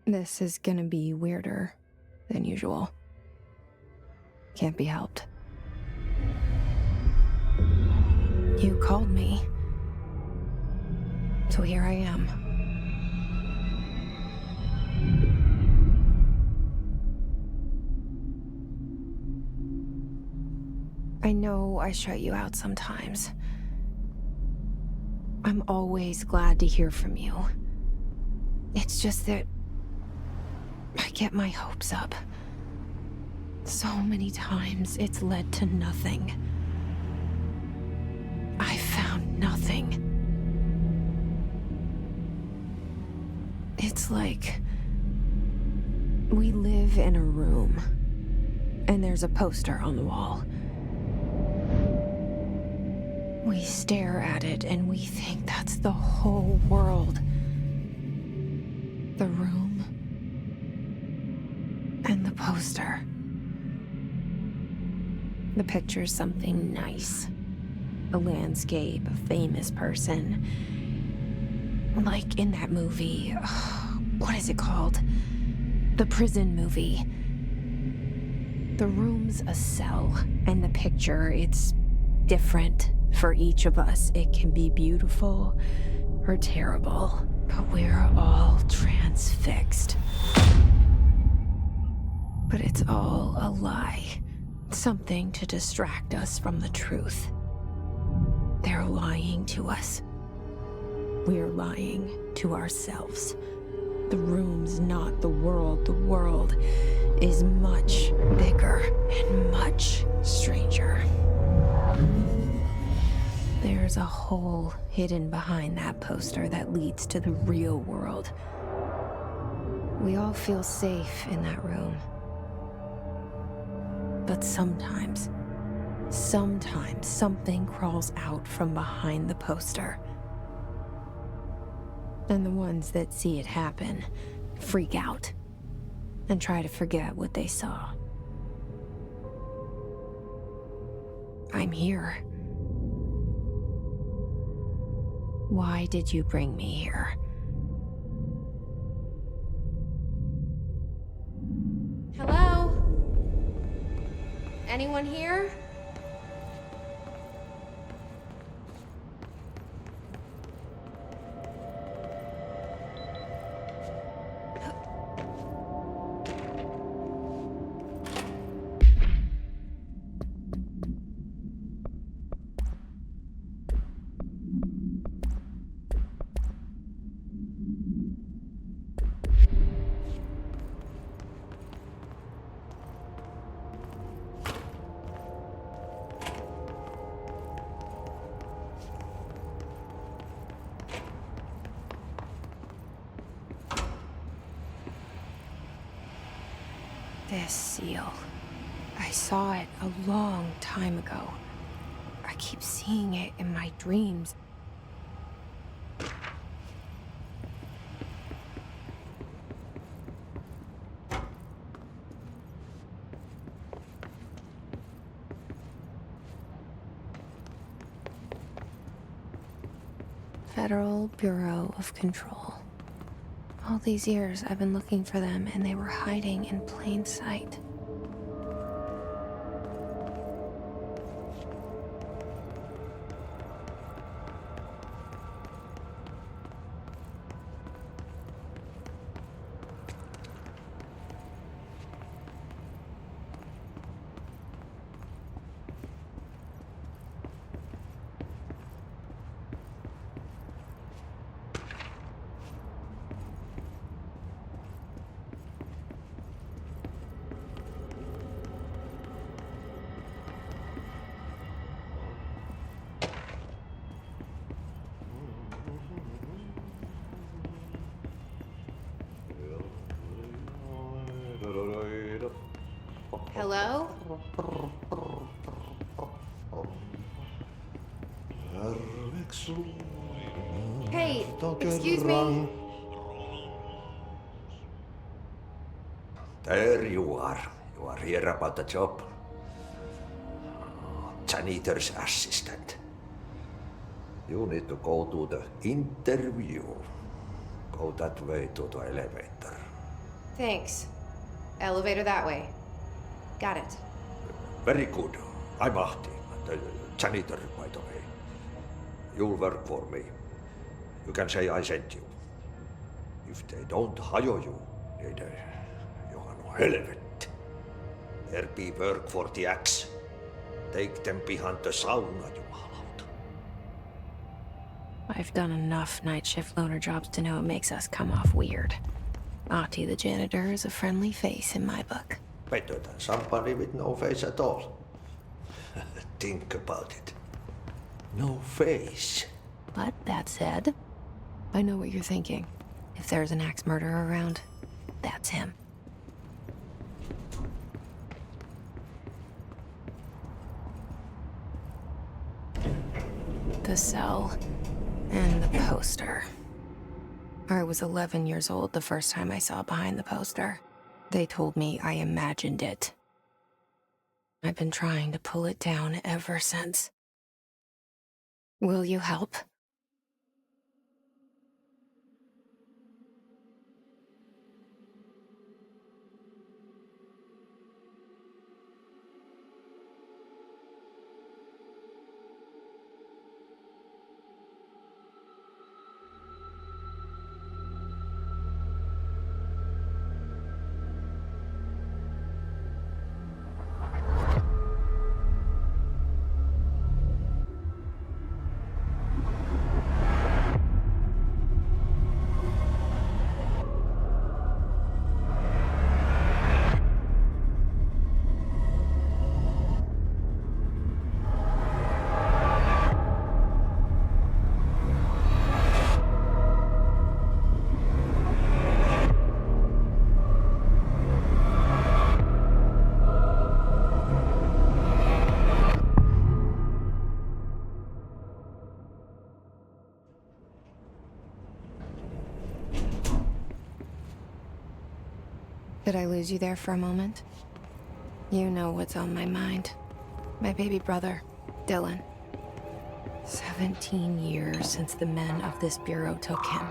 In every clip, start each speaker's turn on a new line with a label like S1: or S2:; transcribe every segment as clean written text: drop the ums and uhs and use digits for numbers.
S1: This is gonna be weirder than usual. Can't be helped. You called me. So here I am. I know I shut you out sometimes. I'm always glad to hear from you. It's just that I get my hopes up. So many times it's led to nothing. I found nothing. It's like we live in a room, and there's a poster on the wall. We stare at it and we think that's the whole world. The room and the poster. The picture's something nice. A landscape, a famous person. Like in that movie, what is it called? The prison movie. The room's a cell, and the picture, it's different for each of us. It can be beautiful or terrible, but we're all transfixed. But it's all a lie. Something to distract us from the truth. They're lying to us. We're lying to ourselves. The room's not the world. The world is much bigger and much stranger. There's a hole hidden behind that poster that leads to the real world. We all feel safe in that room. But sometimes something crawls out from behind the poster. And the ones that see it happen freak out and try to forget what they saw. I'm here. Why did you bring me here? Hello? Anyone here? This seal. I saw it a long time ago. I keep seeing it in my dreams. Federal Bureau of Control. All these years I've been looking for them, and they were hiding in plain sight. Hello? Hey, excuse me?
S2: There you are. You are here about the job. Janitor's assistant. You need to go to the interview. Go that way to the elevator.
S1: Thanks. Elevator that way. Got it.
S2: Very good. I'm Ahti, the janitor, by the way. You'll work for me. You can say I sent you. If they don't hire you, you are no helvet. There be work for the axe. Take them behind the sauna, jumalauta.
S1: I've done enough night shift loner jobs to know it makes us come off weird. Ahti the janitor is a friendly face in my book.
S2: Better than somebody with no face at all. Think about it. No face.
S1: But that said, I know what you're thinking. If there's an axe murderer around, that's him. The cell and the poster. I was 11 years old the first time I saw behind the poster. They told me I imagined it. I've been trying to pull it down ever since. Will you help? Did I lose you there for a moment? You know what's on my mind. My baby brother, Dylan. 17 years since the men of this bureau took him.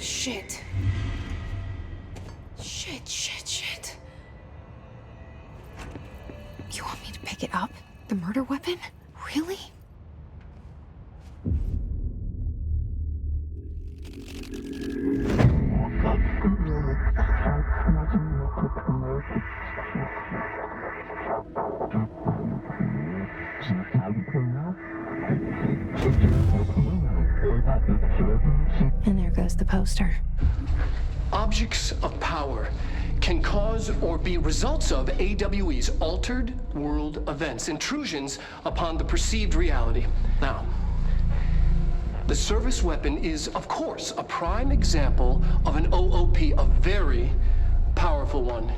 S1: Shit. Shit. You want me to pick it up? The murder weapon? Really? And there goes the poster.
S3: Objects of power can cause or be results of AWE's altered world events, intrusions upon the perceived reality. Now, the service weapon is, of course, a prime example of an OOP, a very powerful one.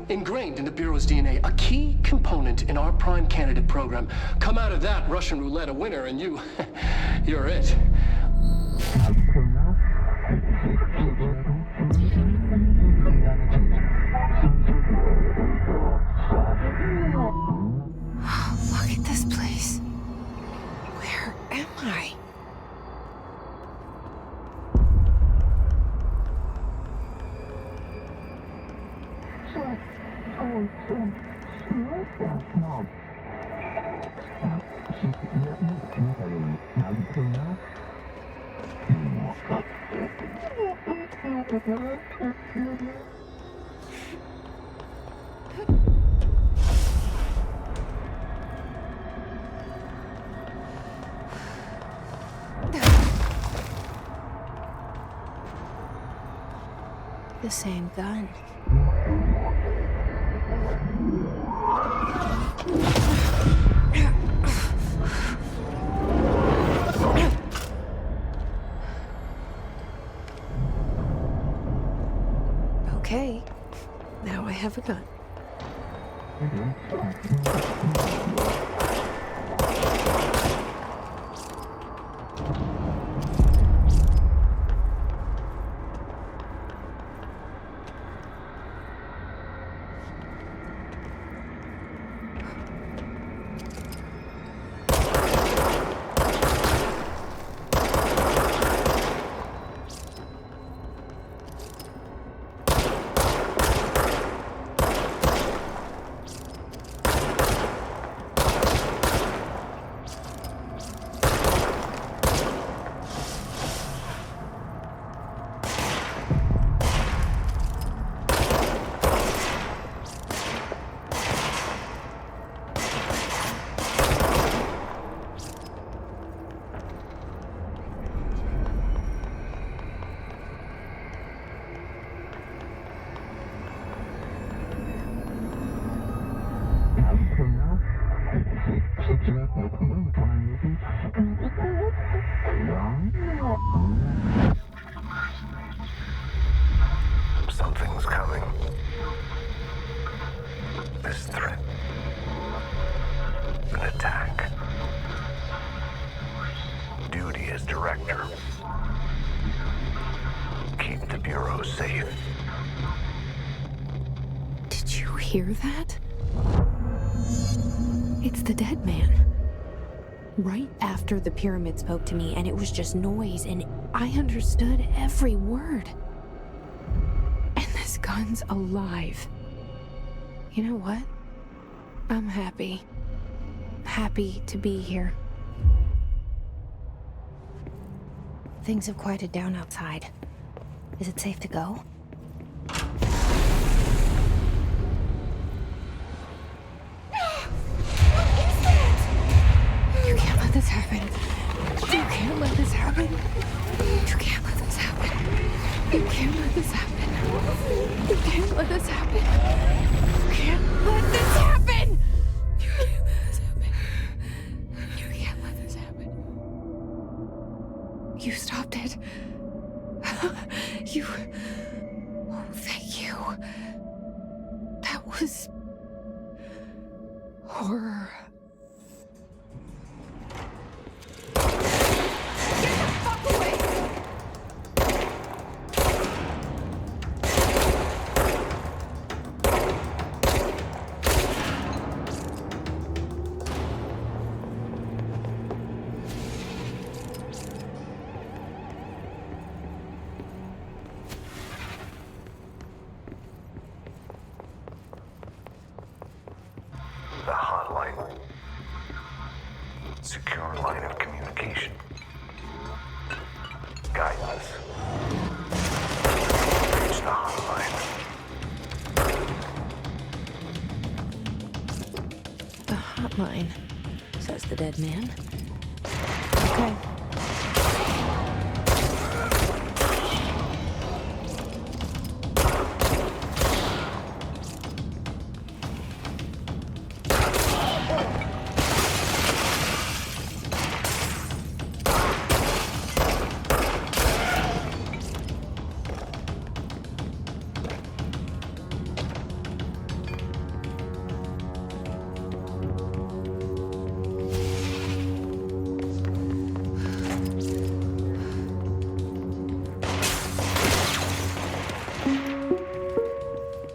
S3: Ingrained in the Bureau's DNA, a key component in our prime candidate program. Come out of that Russian roulette a winner and you're it.
S1: Look at this place. Where am I? The same gun. Okay, now I have a gun.
S4: Something's coming. This threat. An attack. Duty as director. Keep the Bureau safe.
S1: Did you hear that? It's the dead man. Right after the pyramid spoke to me, and it was just noise, and I understood every word. And this gun's alive. You know what? I'm happy. Happy to be here. Things have quieted down outside. Is it safe to go? You can't let this happen. You can't let this happen. You can't let this happen. You can't let this happen. You can't let this happen. You can't let this happen. You can't let this happen. You can't let this happen. You stopped it. You... Oh, thank you. That was... horror.
S4: The hotline. Secure line of communication. Guidance. Reach the hotline.
S1: The hotline, says the dead man. Okay.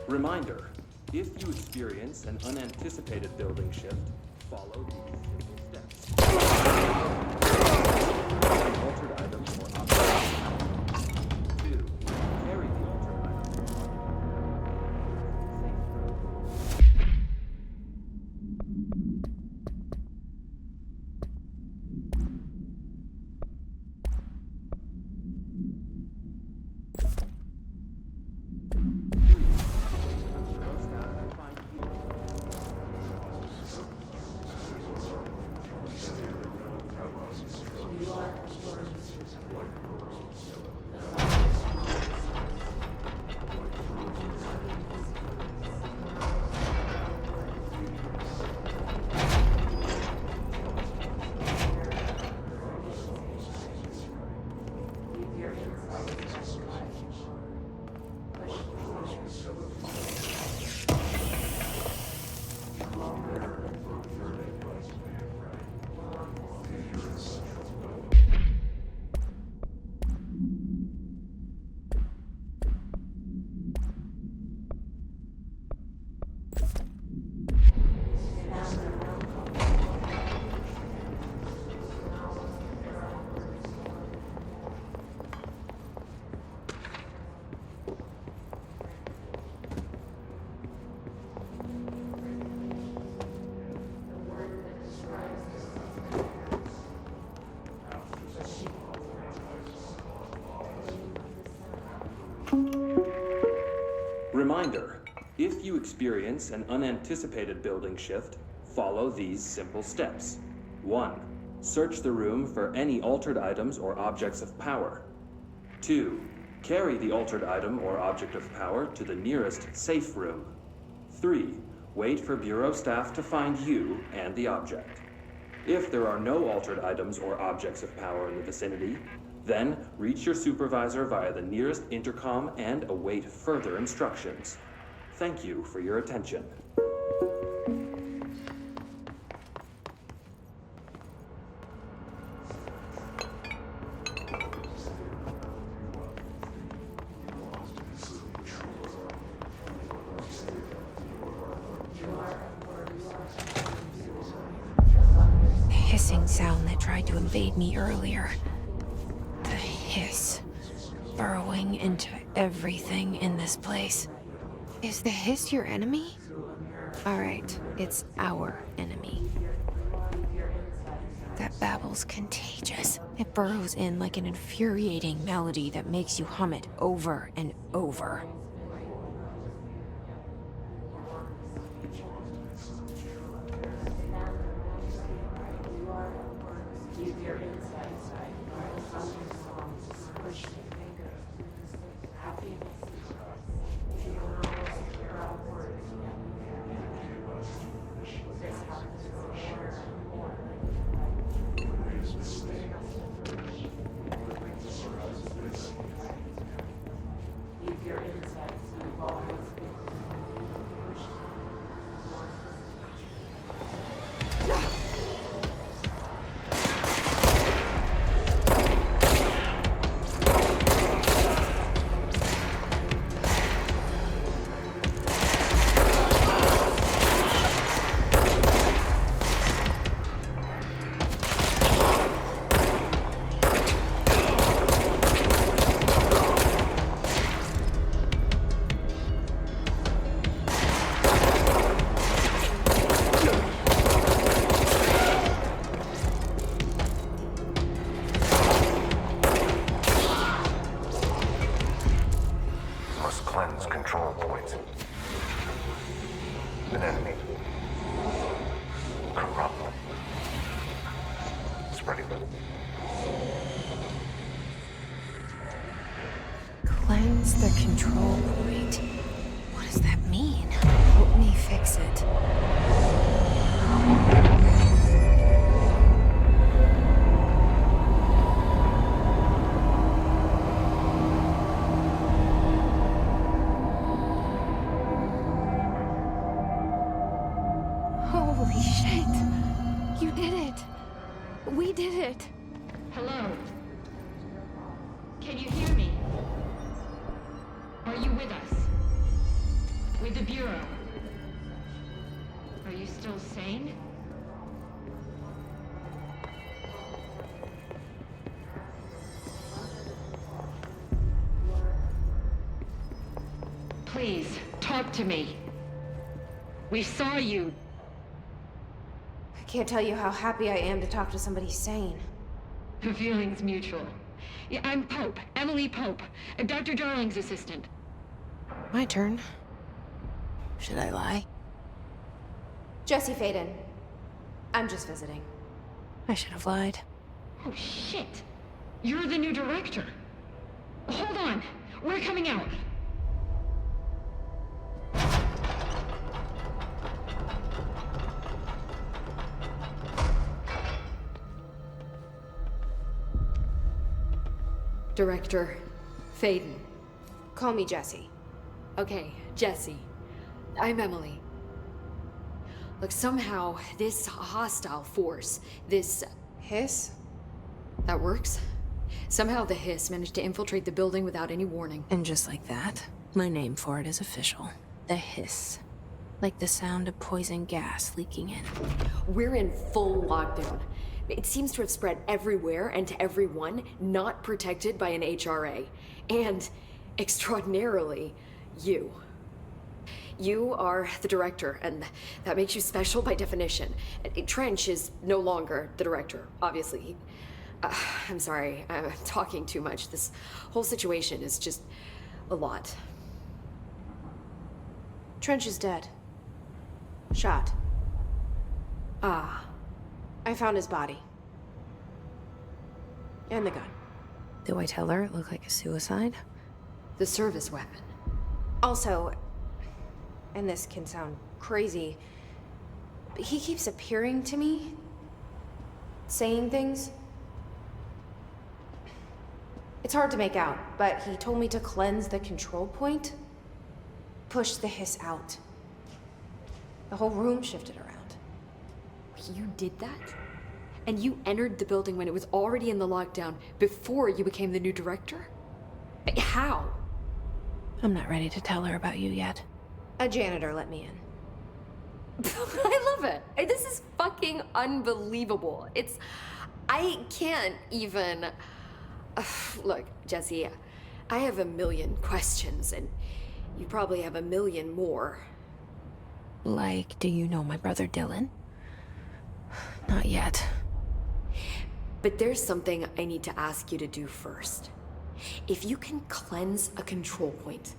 S5: Reminder, if you experience an unanticipated building shift, follow these simple steps. Altered items or objects. 2. Carry the altered items or objects. Safe road. experience an unanticipated building shift, follow these simple steps. 1. Search the room for any altered items or objects of power. 2. Carry the altered item or object of power to the nearest safe room. 3. Wait for Bureau staff to find you and the object. If there are no altered items or objects of power in the vicinity, then reach your supervisor via the nearest intercom and await further instructions. Thank you for your attention.
S1: The hissing sound that tried to invade me earlier. The hiss. Burrowing into everything in this place. Is the hiss your enemy? Alright, it's our enemy. That babble's contagious. It burrows in like an infuriating melody that makes you hum it over and over.
S4: Cleanse control points. An enemy. Corrupt. Spreading.
S1: Cleanse the control point. What does that mean? Help me fix it. Holy shit! You did it! We did it!
S6: Hello? Can you hear me? Are you with us? With the Bureau? Are you still sane? Please, talk to me. We saw you.
S1: I can't tell you how happy I am to talk to somebody sane.
S6: The feeling's mutual. Yeah, I'm Pope, Emily Pope, Dr. Darling's assistant.
S1: My turn. Should I lie? Jesse Faden. I'm just visiting. I should have lied.
S6: Oh, shit. You're the new director. Hold on. We're coming out.
S7: Director Faden.
S1: Call me Jesse.
S7: Okay, Jesse. I'm Emily. Look, somehow this hostile force, this...
S1: Hiss?
S7: that works? Somehow the hiss managed to infiltrate the building without any warning.
S1: And just like that, my name for it is official. The hiss. Like the sound of poison gas leaking in.
S7: We're in full lockdown. It seems to have spread everywhere and to everyone not protected by an HRA. And, extraordinarily, you. You are the director, and that makes you special by definition. Trench is no longer the director, obviously. I'm sorry, I'm talking too much. This whole situation is just a lot.
S1: Trench is dead. Shot.
S7: Ah.
S1: I found his body. And the gun. Do I tell her it looked like a suicide?
S7: The service weapon.
S1: Also, and this can sound crazy, but he keeps appearing to me, saying things. It's hard to make out, but he told me to cleanse the control point, push the hiss out. The whole room shifted around.
S7: You did that? And you entered the building when it was already in the lockdown before you became the new director? How?
S1: I'm not ready to tell her about you yet. A janitor let me in.
S7: I love it. This is fucking unbelievable. I can't even... Look, Jesse, I have a million questions, and you probably have a million more.
S1: Like, do you know my brother Dylan? Not yet.
S7: But there's something I need to ask you to do first. If you can cleanse a control point,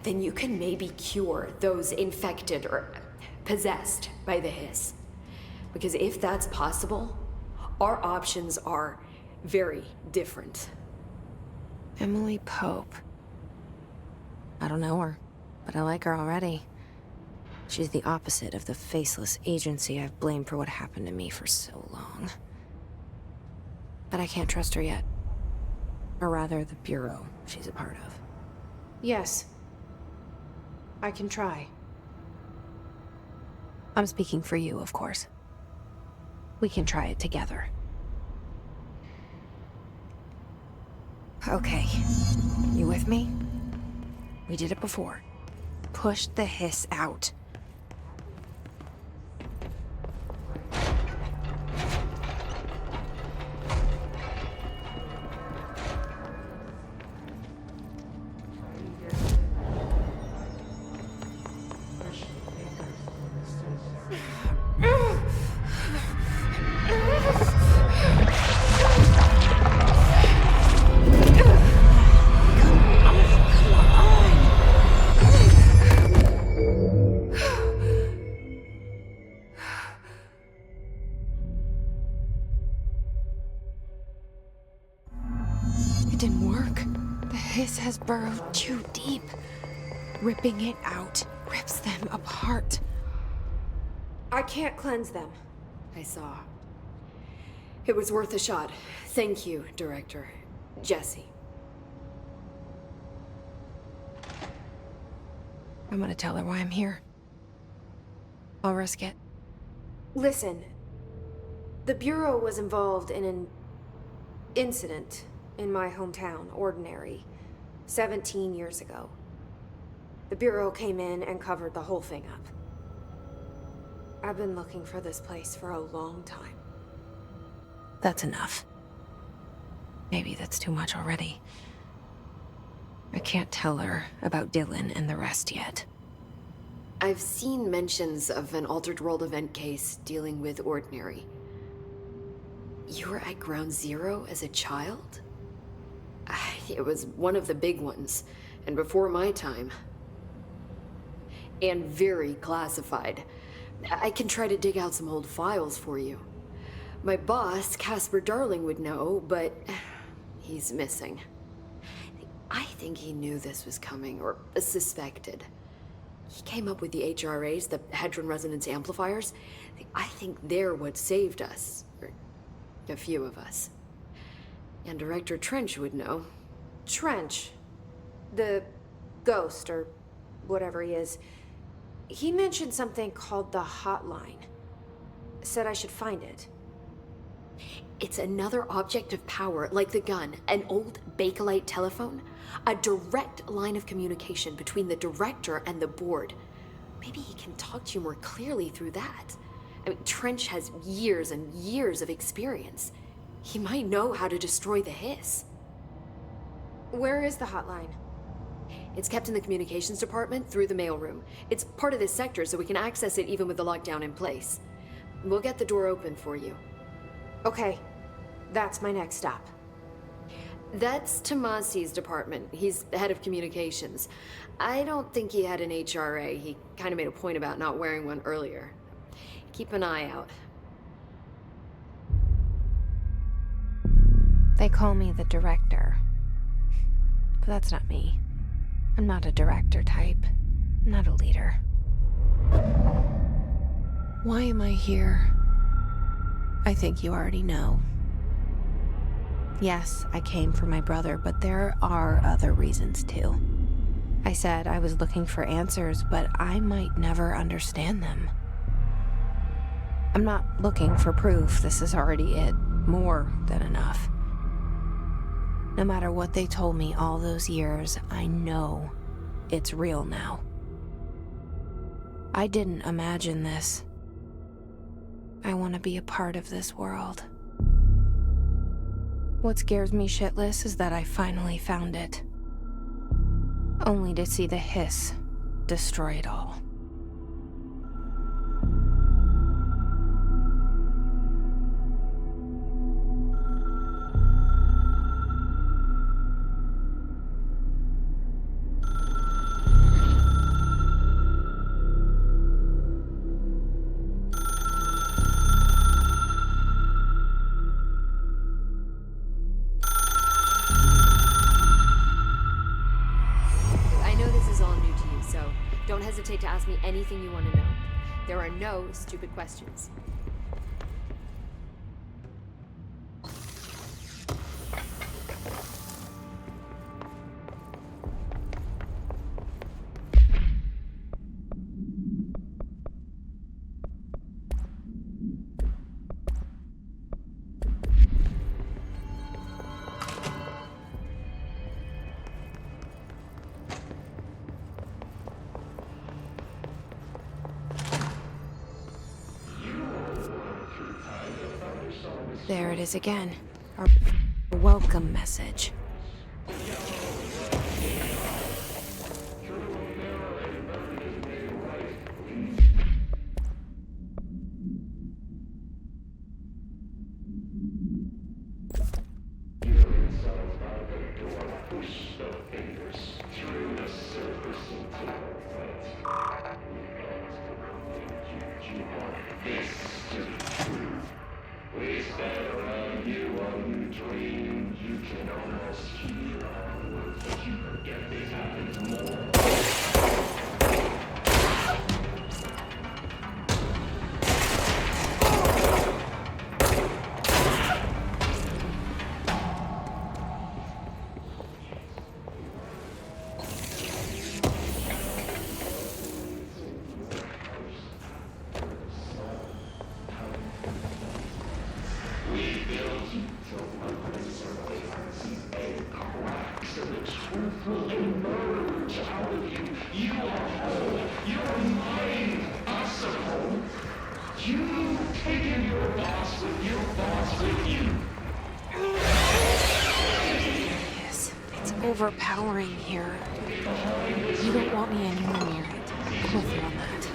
S7: then you can maybe cure those infected or possessed by the hiss. Because if that's possible, our options are very different.
S1: Emily Pope. I don't know her, but I like her already. She's the opposite of the faceless agency I've blamed for what happened to me for so long. But I can't trust her yet. Or rather, the Bureau she's a part of. Yes. I can try. I'm speaking for you, of course. We can try it together. Okay. You with me? We did it before. Push the hiss out. Has burrowed too deep. Ripping it out rips them apart. I can't cleanse them.
S7: I saw. It was worth a shot. Thank you, Director. Jesse.
S1: I'm gonna tell her why I'm here. I'll risk it. Listen. The Bureau was involved in an incident in my hometown, Ordinary. 17 years ago. The Bureau came in and covered the whole thing up. I've been looking for this place for a long time. That's enough. Maybe that's too much already. I can't tell her about Dylan and the rest yet.
S7: I've seen mentions of an Altered World event case dealing with Ordinary. You were at Ground Zero as a child? It was one of the big ones, and before my time. And very classified. I can try to dig out some old files for you. My boss, Casper Darling, would know, but he's missing. I think he knew this was coming, or suspected. He came up with the HRAs, the Hadron Resonance Amplifiers. I think they're what saved us, or a few of us. And Director Trench would know.
S1: Trench? The ghost, or whatever he is. He mentioned something called the Hotline. Said I should find it.
S7: It's another object of power, like the gun, an old Bakelite telephone. A direct line of communication between the director and the board. Maybe he can talk to you more clearly through that. I mean, Trench has years and years of experience. He might know how to destroy the hiss.
S1: Where is the hotline?
S7: It's kept in the communications department through the mailroom. It's part of this sector, so we can access it even with the lockdown in place. We'll get the door open for you.
S1: Okay. That's my next stop.
S7: That's Tomasi's department. He's the head of communications. I don't think he had an HRA. He kind of made a point about not wearing one earlier. Keep an eye out.
S1: They call me the director. But that's not me. I'm not a director type. I'm not a leader. Why am I here? I think you already know. Yes, I came for my brother, but there are other reasons too. I said I was looking for answers, but I might never understand them. I'm not looking for proof. This is already it. More than enough. No matter what they told me all those years, I know it's real now. I didn't imagine this. I want to be a part of this world. What scares me shitless is that I finally found it. Only to see the hiss destroy it all.
S7: Don't hesitate to ask me anything you want to know. There are no stupid questions.
S1: There it is again. Our welcome message. Yes, it's overpowering here. You don't want me anywhere near it. I'm with you on that.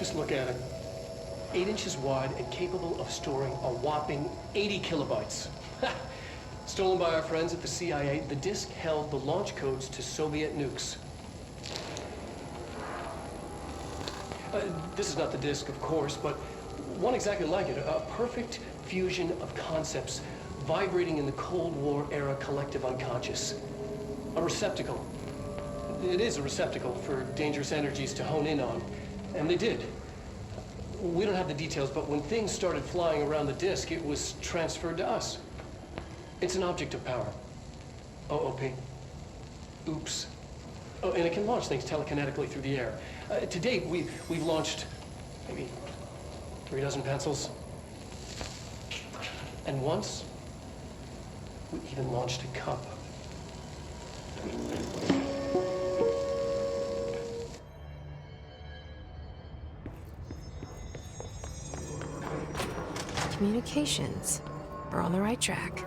S3: Just look at it. 8 inches wide and capable of storing a whopping 80 kilobytes. Stolen by our friends at the CIA, the disk held the launch codes to Soviet nukes. This is not the disk, of course, but one exactly like it. A perfect fusion of concepts vibrating in the Cold War era collective unconscious. A receptacle. It is a receptacle for dangerous energies to hone in on. And they did. We don't have the details, but when things started flying around the disk, it was transferred to us. It's an object of power. OOP. Oops. Oh, and it can launch things telekinetically through the air. To date, we've launched maybe 3 dozen pencils. And once, we even launched a cup.
S1: Communications. We're on the right track.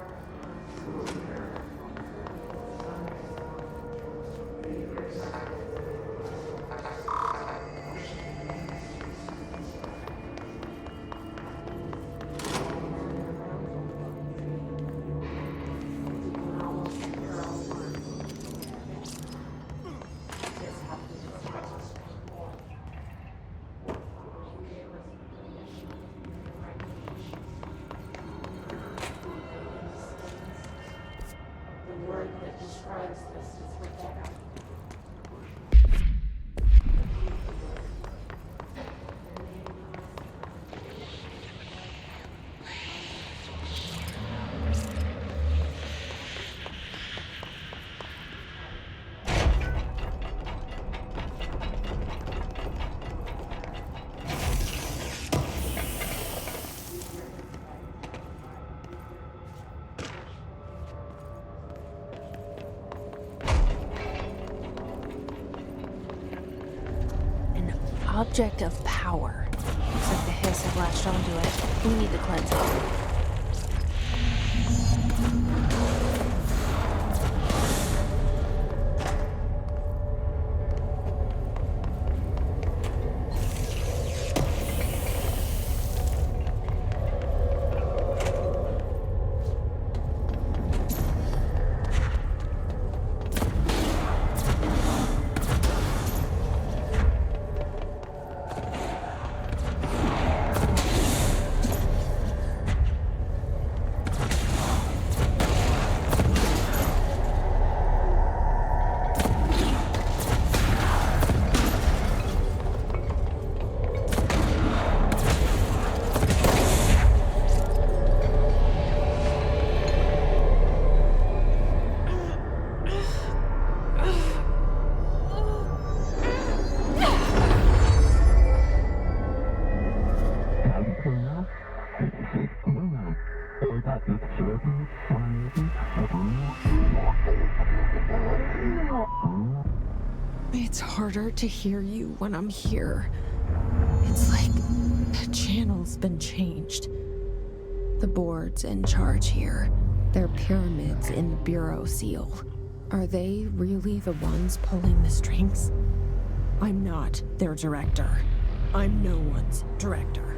S1: Object of power. Looks like the hiss have latched onto it. We need to cleanse it. It's harder to hear you when I'm here. It's like the channel's been changed. The board's in charge here. They're pyramids in the Bureau seal. Are they really the ones pulling the strings? I'm not their director. I'm no one's director.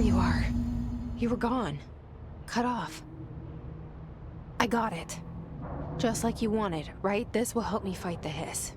S1: you are. You were gone. Cut off. I got it. Just like you wanted, right? This will help me fight the hiss.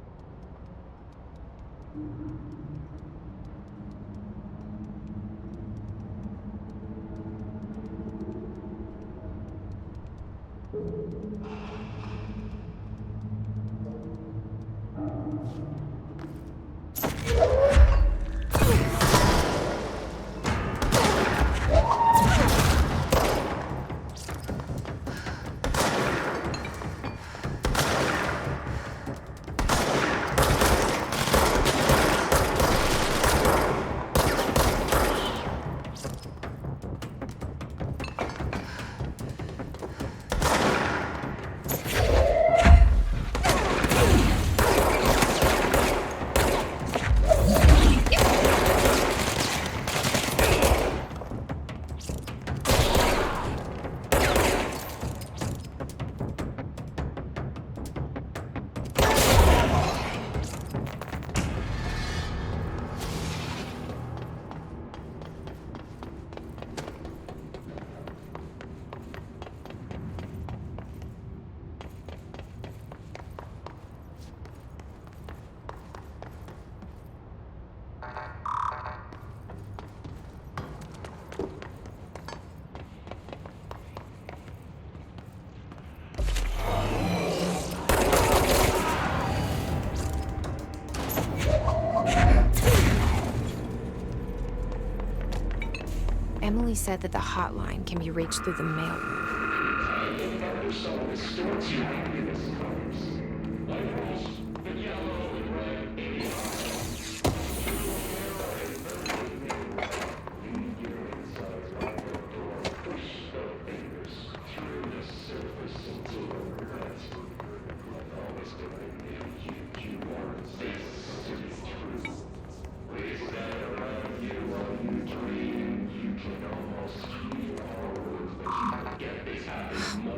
S1: Emily said that the hotline can be reached through the mailroom.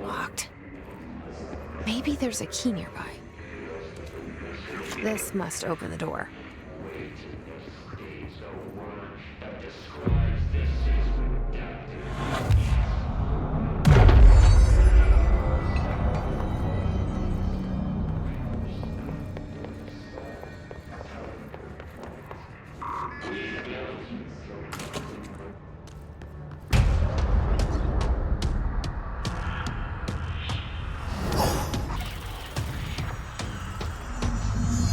S1: Locked. Maybe there's a key nearby. This must open the door.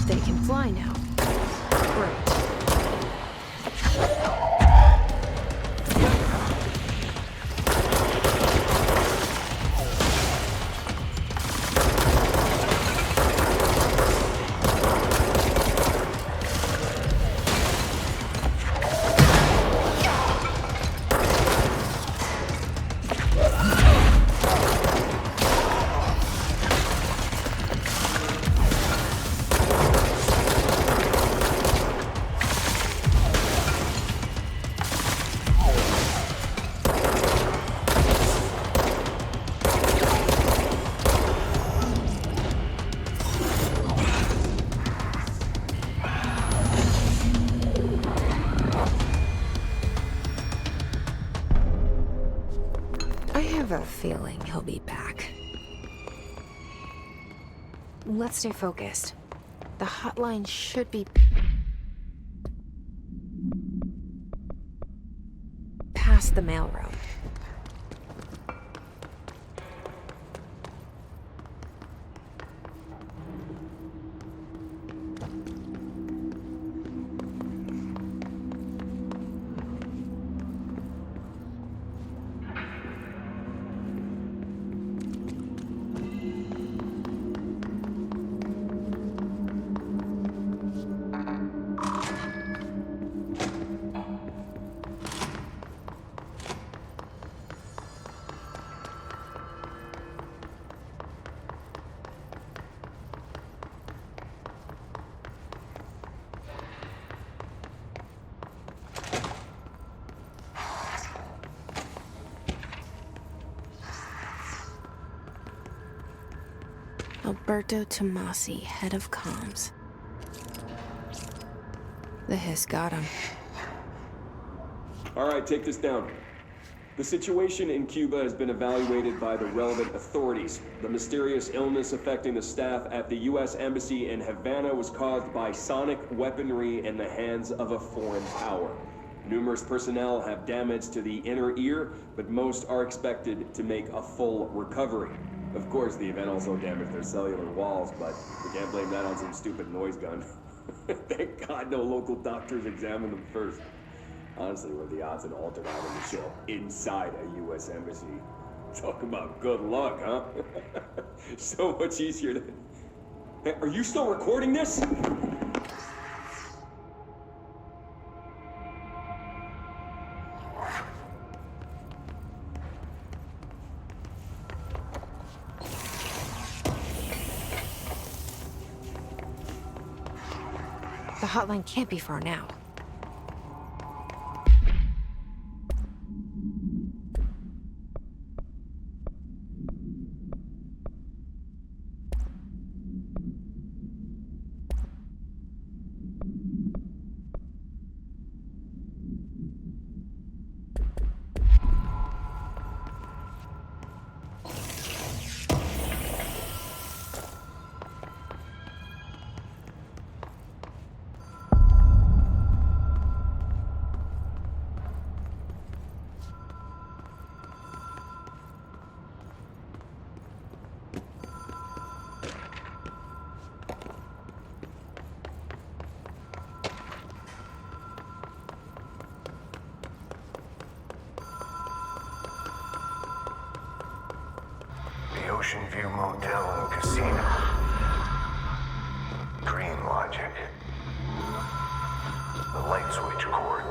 S1: They can fly now. Great. I have a feeling he'll be back. Let's stay focused. The hotline should be past the mailroom. Alberto Tomasi, head of comms. The hiss got him.
S5: All right, take this down. The situation in Cuba has been evaluated by the relevant authorities. The mysterious illness affecting the staff at the U.S. Embassy in Havana was caused by sonic weaponry in the hands of a foreign power. Numerous personnel have damage to the inner ear, but most are expected to make a full recovery. Of course, the event also damaged their cellular walls, but we can't blame that on some stupid noise gun. Thank God no local doctors examined them first. Honestly, what are the odds an altered item would show up inside a U.S. embassy? Talk about good luck, huh? So much easier to... Hey, are you still recording this?
S1: The hotline can't be far now.
S4: The Ocean View Motel and Casino. Dream logic. The light switch cord.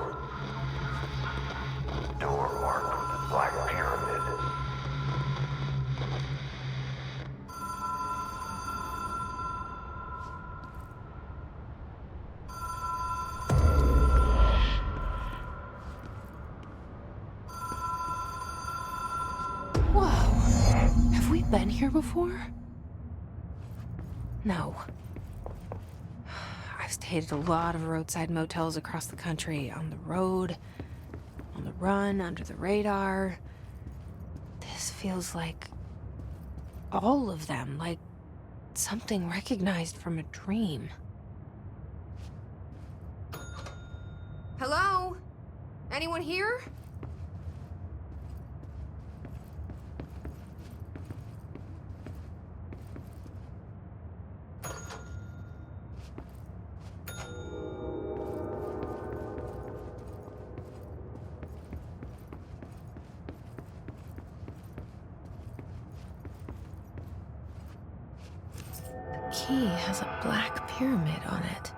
S4: Door marked with the Black Pyramid.
S1: Whoa. Have we been here before? No. I've stayed at a lot of roadside motels across the country, on the road, on the run, under the radar. This feels like all of them, like something recognized from a dream. Hello? Anyone here? The key has a black pyramid on it.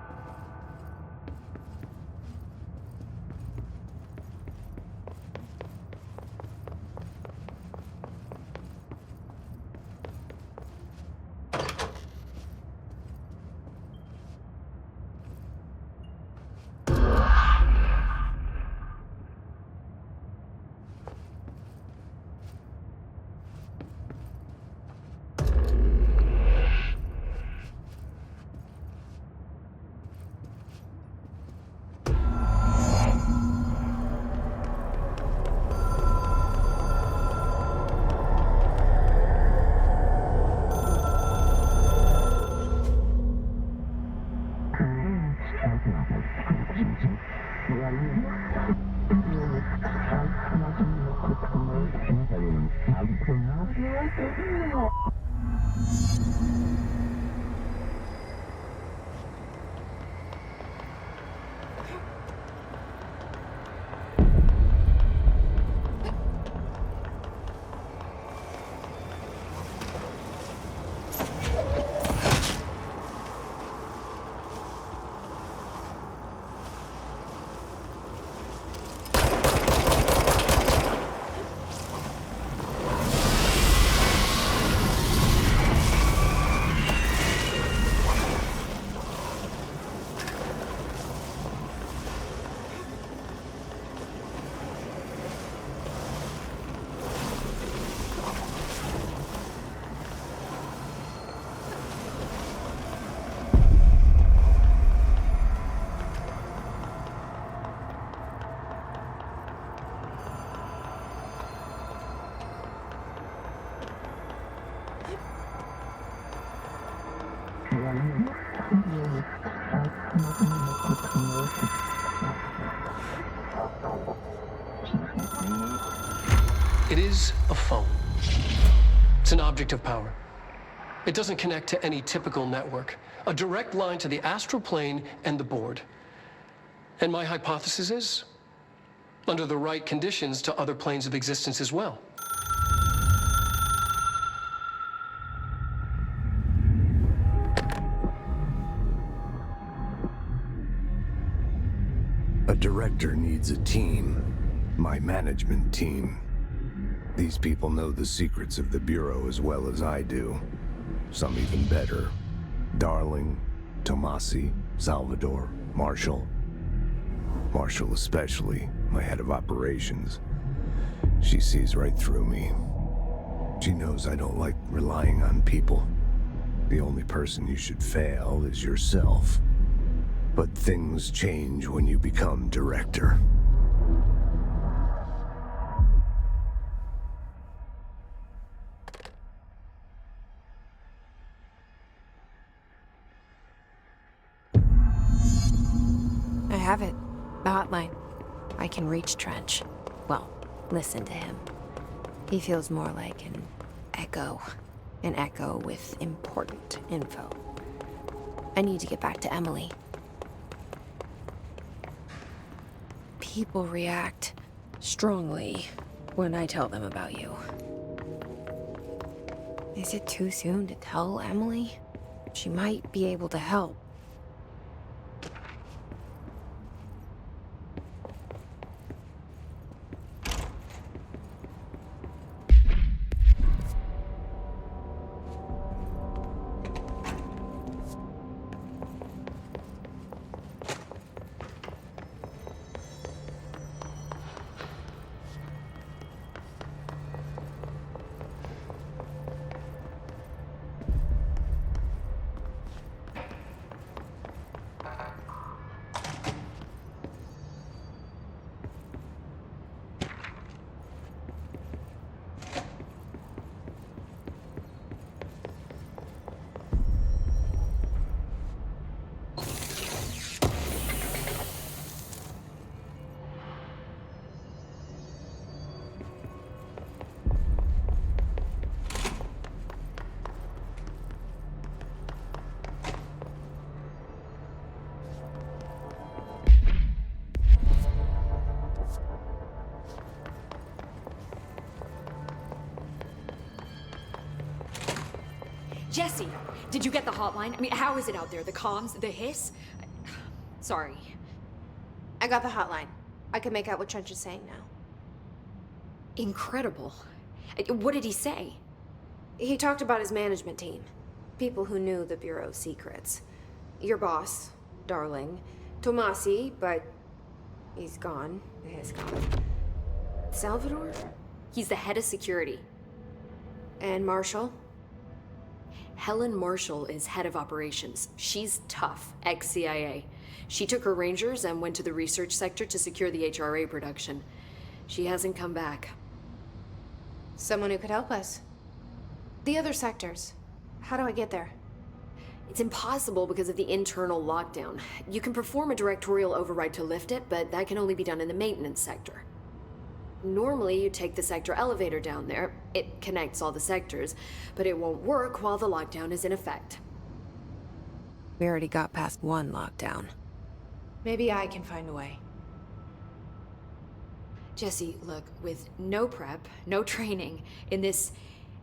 S3: It is a phone. It's an object of power. It doesn't connect to any typical network. A direct line to the astral plane and the board. And my hypothesis is, under the right conditions, to other planes of existence as well.
S8: A director needs a team. My management team. These people know the secrets of the Bureau as well as I do. Some even better. Darling, Tomasi, Salvador, Marshall. Marshall especially, my head of operations. She sees right through me. She knows I don't like relying on people. The only person you should fail is yourself. But things change when you become director.
S1: I have it. The hotline. I can reach Trench. Well, listen to him. He feels more like an echo. An echo with important info. I need to get back to Emily. People react strongly when I tell them about you. Is it too soon to tell Emily? She might be able to help.
S7: Jesse, did you get the hotline? I mean, how is it out there? The comms, the hiss? Sorry.
S1: I got the hotline. I can make out what Trench is saying now.
S7: Incredible. What did he say?
S1: He talked about his management team. People who knew the Bureau's secrets. Your boss, Darling. Tomasi, but he's gone. He's gone. Salvador?
S7: He's the head of security.
S1: And Marshall?
S7: Helen Marshall is head of operations. She's tough, ex-CIA. She took her Rangers and went to the research sector to secure the HRA production. She hasn't come back.
S1: Someone who could help us. The other sectors. How do I get there?
S7: It's impossible because of the internal lockdown. You can perform a directorial override to lift it, but that can only be done in the maintenance sector. Normally, you take the sector elevator down there. It connects all the sectors, but it won't work while the lockdown is in effect.
S1: We already got past one lockdown. Maybe I can find a way.
S7: Jesse, look, with no prep, no training, in this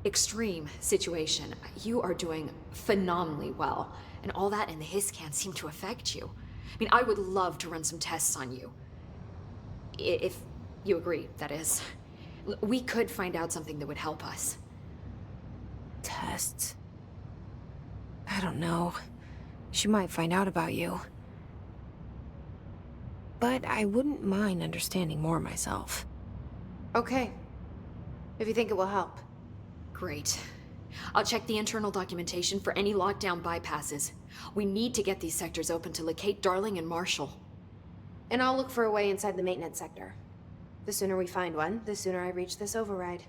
S7: extreme situation, you are doing phenomenally well. And all that and the hiss can't seem to affect you. I mean, I would love to run some tests on you. If you agree, that is. We could find out something that would help us.
S1: Tests? I don't know. She might find out about you. But I wouldn't mind understanding more myself. Okay. If you think it will help.
S7: Great. I'll check the internal documentation for any lockdown bypasses. We need to get these sectors open to locate Darling and Marshall.
S1: And I'll look for a way inside the maintenance sector. The sooner we find one, the sooner I reach this override.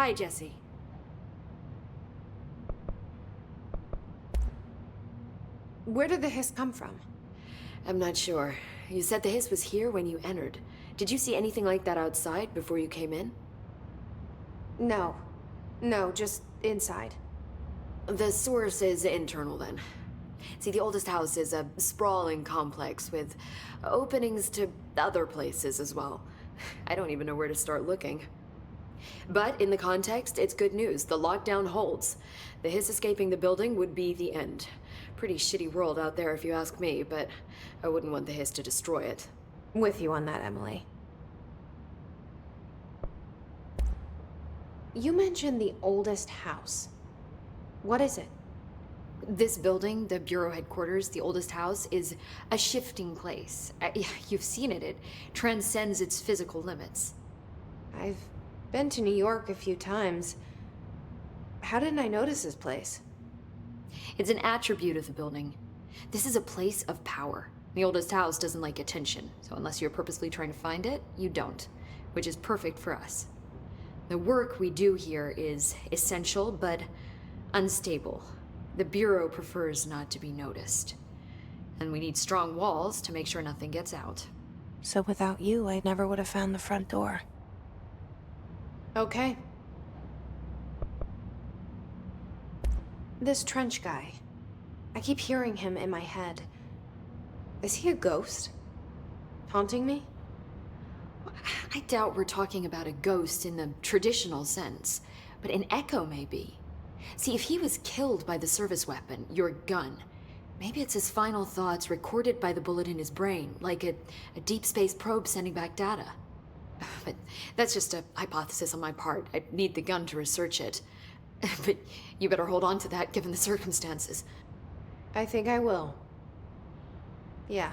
S7: Hi, Jesse.
S1: Where did the hiss come from?
S7: I'm not sure. You said the hiss was here when you entered. Did you see anything like that outside before you came in?
S1: No. No, just inside.
S7: The source is internal, then. See, the oldest house is a sprawling complex with openings to other places as well. I don't even know where to start looking. But in the context, it's good news. The lockdown holds. The hiss escaping the building would be the end. Pretty shitty world out there if you ask me, but I wouldn't want the hiss to destroy it.
S1: With you on that, Emily. You mentioned the oldest house. What is it?
S7: This building, the Bureau headquarters, the oldest house, is a shifting place. You've seen it. It transcends its physical limits.
S1: I've been to New York a few times. How didn't I notice this place?
S7: It's an attribute of the building. This is a place of power. The oldest house doesn't like attention, so unless you're purposely trying to find it, you don't, which is perfect for us. The work we do here is essential, but unstable. The Bureau prefers not to be noticed. And we need strong walls to make sure nothing gets out.
S1: So without you, I never would have found the front door. Okay. This Trench guy. I keep hearing him in my head. Is he a ghost? Haunting me?
S7: I doubt we're talking about a ghost in the traditional sense, but an echo maybe. See, if he was killed by the service weapon, your gun, maybe it's his final thoughts recorded by the bullet in his brain, like a deep space probe sending back data. But that's just a hypothesis on my part. I'd need the gun to research it. But you better hold on to that given the circumstances.
S1: I think I will. Yeah.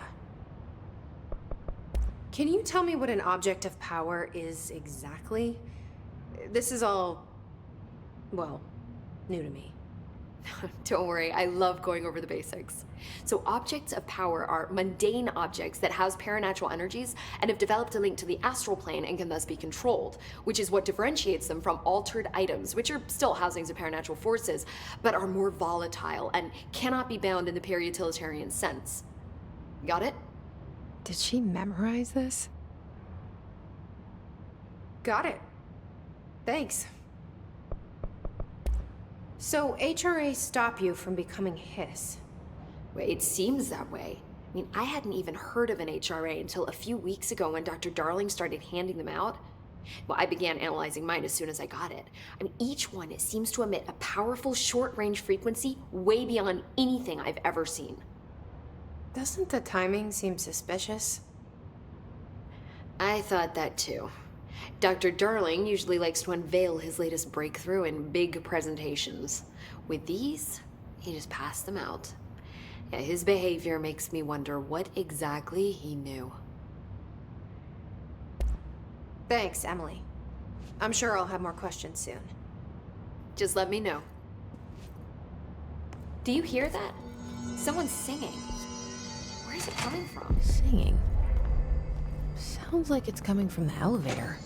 S1: Can you tell me what an object of power is exactly? This is all, well, new to me.
S7: Don't worry, I love going over the basics. So objects of power are mundane objects that house paranatural energies and have developed a link to the astral plane and can thus be controlled, which is what differentiates them from altered items, which are still housings of paranatural forces, but are more volatile and cannot be bound in the pure utilitarian sense. Got it?
S1: Did she memorize this? Got it. Thanks. So HRA stop you from becoming Hiss?
S7: Well, it seems that way. I mean, I hadn't even heard of an HRA until a few weeks ago when Dr. Darling started handing them out. Well, I began analyzing mine as soon as I got it. I mean, each one seems to emit a powerful short-range frequency way beyond anything I've ever seen.
S1: Doesn't the timing seem suspicious?
S7: I thought that too. Dr. Darling usually likes to unveil his latest breakthrough in big presentations. With these, he just passed them out. Yeah, his behavior makes me wonder what exactly he knew.
S1: Thanks, Emily. I'm sure I'll have more questions soon.
S7: Just let me know. Do you hear that? Someone's singing. Where is it coming from?
S1: Singing? Sounds like it's coming from the elevator.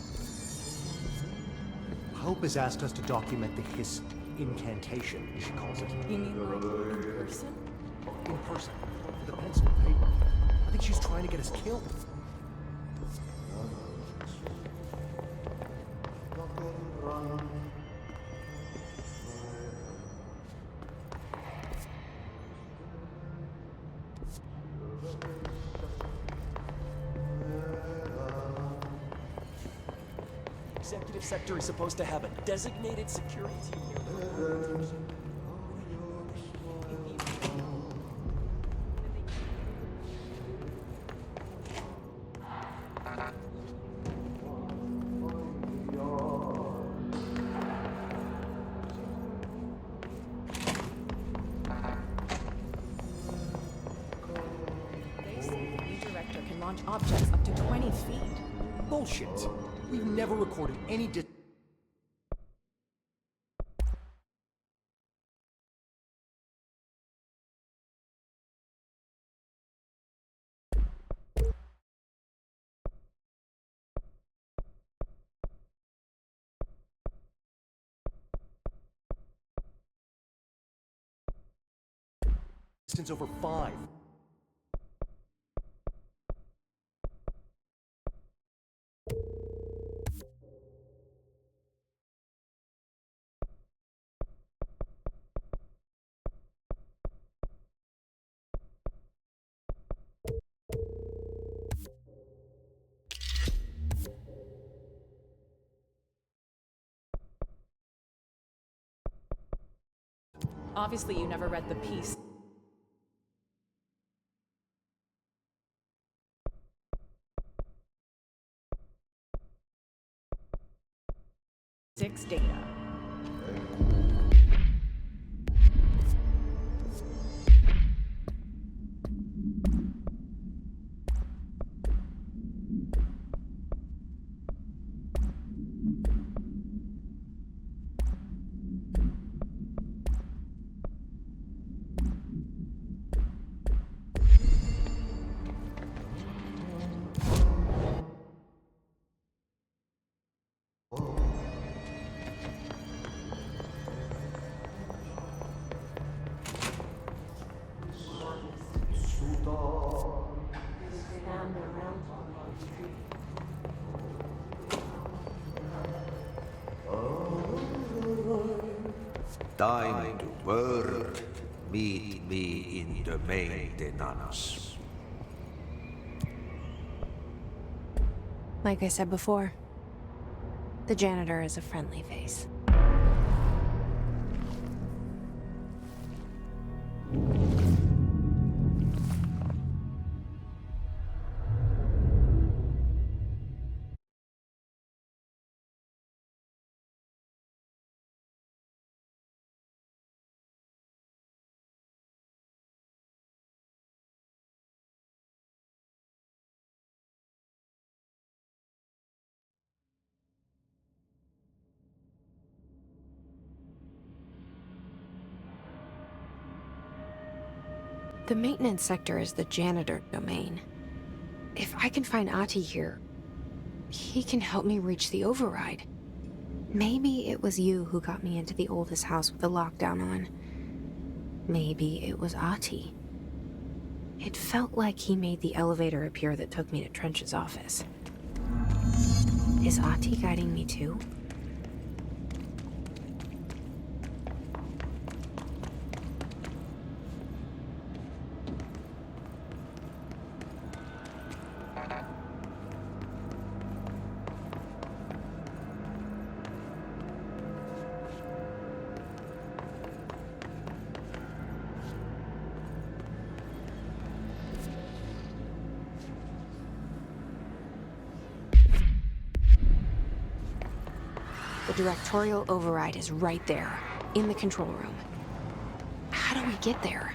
S9: Hope has asked us to document the Hiss incantation, she calls it.
S1: You mean like in person?
S9: In person. For the pencil and paper. I think she's trying to get us killed.
S10: Executive sector is supposed to have a designated security team here.
S11: They say the new director can launch objects up to 20 feet.
S9: Bullshit. We've never recorded any Distance over 5.
S11: Obviously, you never read the piece. Six data.
S2: Time to work. Meet me in the maintenance.
S1: Like I said before, the janitor is a friendly face. The maintenance sector is the janitor domain. If I can find Ahti here, he can help me reach the override. Maybe it was you who got me into the oldest house with the lockdown on. Maybe it was Ahti. It felt like he made the elevator appear that took me to Trench's office. Is Ahti guiding me too? The directorial override is right there, in the control room. How do we get there?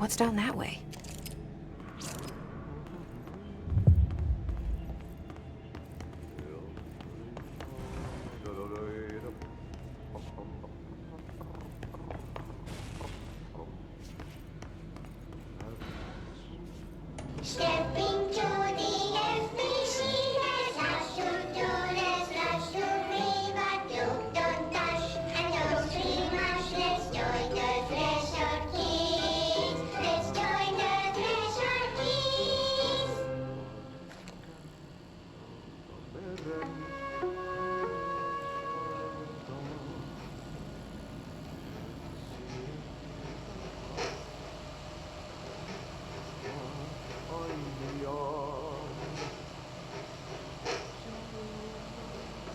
S1: What's down that way?
S12: Stepping to the FBC, there's lots to do, there's lots to read, but you don't touch and don't scream much. Let's join the Thresher Kids. Let's join the Thresher Kids.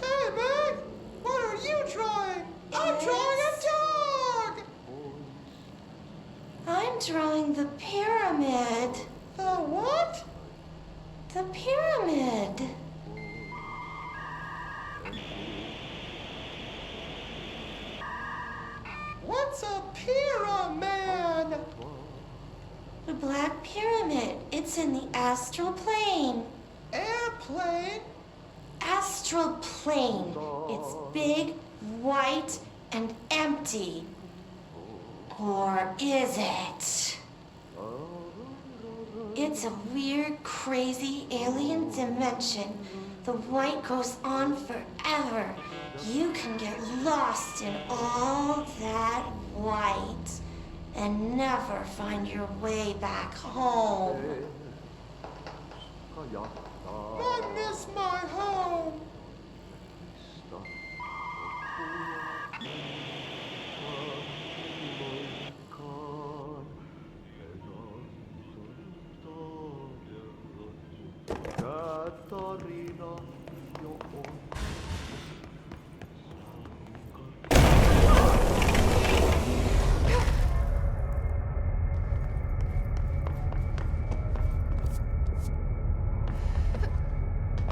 S13: Hey, Meg! What are you drawing? I'm drawing a dog!
S12: I'm drawing the pyramid.
S13: The what?
S12: The pyramid.
S13: What's a pyramid?
S12: The Black Pyramid. It's in the astral plane.
S13: Airplane?
S12: Astral plane. It's big, white, and empty. Or is it? It's a weird, crazy alien dimension. The white goes on forever. You can get lost in all that white and never find your way back home.
S13: I miss my home.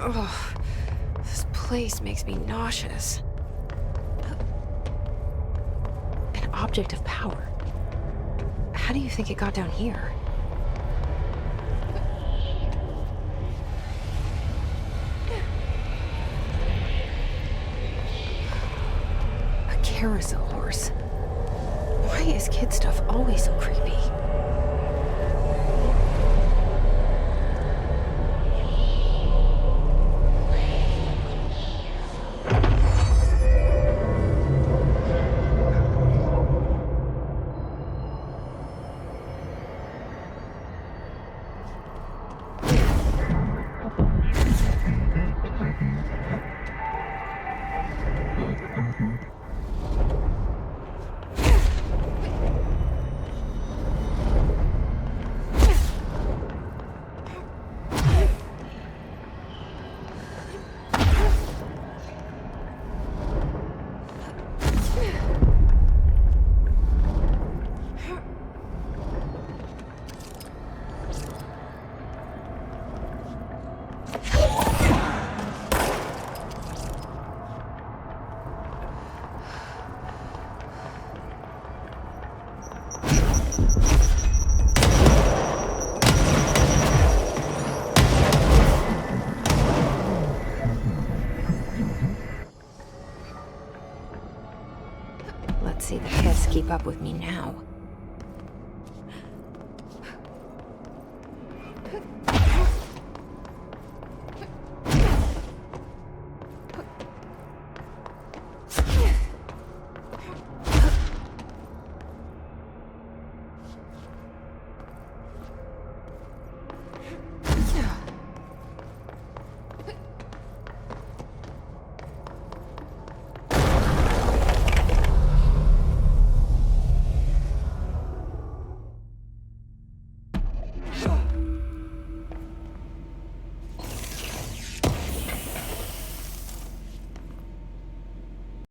S1: Ugh, this place makes me nauseous. An object of power. How do you think it got down here? A carousel horse. Why is kid stuff always so creepy? Let's see the hiss keep up with me now.